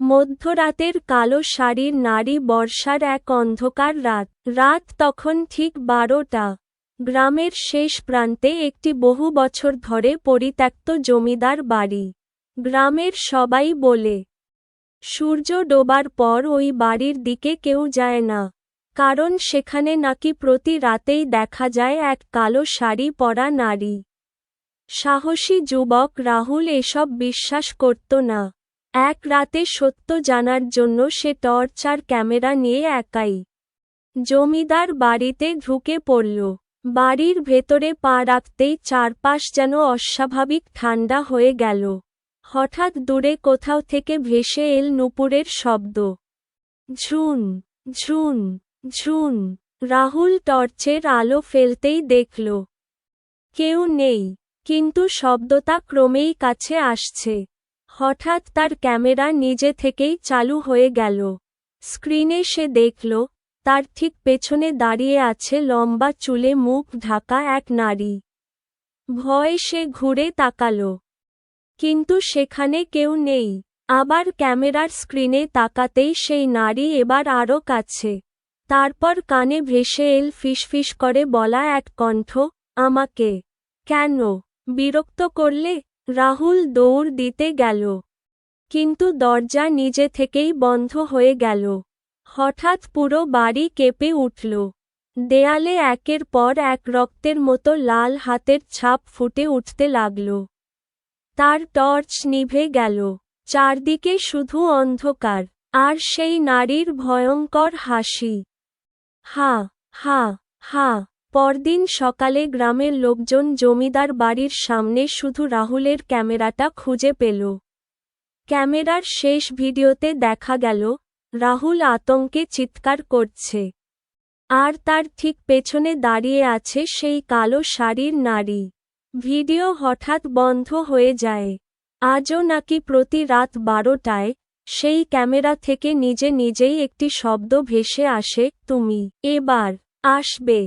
মধ্যরাতের কালো শাড়ির নারী। বর্ষার এক অন্ধকার রাত। রাত তখন ঠিক 12টা। গ্রামের শেষ প্রান্তে একটি বহু বছর ধরে পরিত্যক্ত জমিদার বাড়ি। গ্রামের সবাই বলে, সূর্য ডোবার পর ওই বাড়ির দিকে কেউ যায় না, কারণ সেখানে নাকি প্রতি রাতেই দেখা যায় এক কালো শাড়ি পরা নারী। সাহসী যুবক রাহুল এসব বিশ্বাস করত না। এক রাতে সত্য জানার জন্য সে টর্চ আর ক্যামেরা নিয়ে একাই জমিদার বাড়িতে ঢুকে পড়ল। বাড়ির ভেতরে পা রাখতেই চারপাশ যেন অস্বাভাবিক ঠান্ডা হয়ে গেল। হঠাৎ দূরে কোথাও থেকে ভেসে এল নূপুরের শব্দ। ঝুন ঝুন ঝুন। রাহুল টর্চের আলো ফেলতেই দেখল কেউ নেই, কিন্তু শব্দটা ক্রমেই কাছে আসছে। হঠাৎ তার ক্যামেরা নিজে থেকেই চালু হয়ে গেল। স্ক্রিনে সে দেখল তার ঠিক পেছনে দাঁড়িয়ে আছে লম্বা চুলে মুখ ঢাকা এক নারী। ভয়ে সে ঘুরে তাকাল, কিন্তু সেখানে কেউ নেই। আবার ক্যামেরার স্ক্রিনে তাকাতেই সেই নারী এবার আরও কাছে। তারপর কানে ভেসে এল ফিসফিস করে বলা এক কণ্ঠ, আমাকে কেন বিরক্ত করলে? রাহুল দৌড় দিতে গেল, কিন্তু দরজা নিজে থেকেই বন্ধ হয়ে গেল। হঠাৎ পুরো বাড়ি কেঁপে উঠল। দেয়ালে একের পর এক রক্তের মতো লাল হাতের ছাপ ফুটে উঠতে লাগল। তার টর্চ নিভে গেল। চারদিকে শুধু অন্ধকার, আর সেই নারীর ভয়ঙ্কর হাসি। হা হা হা। পরদিন সকালে গ্রামের লোকজন জমিদার বাড়ির সামনে শুধু রাহুলের ক্যামেরাটা খুঁজে পেল। ক্যামেরার শেষ ভিডিওতে দেখা গেল রাহুল আতঙ্কে চিৎকার করছে, আর তার ঠিক পেছনে দাঁড়িয়ে আছে সেই কালো শাড়ির নারী। ভিডিও হঠাৎ বন্ধ হয়ে যায়। আজও নাকি প্রতি রাত 12টায় সেই ক্যামেরা থেকে নিজে নিজেই একটি শব্দ ভেসে আসে, তুমি এবার আসবে।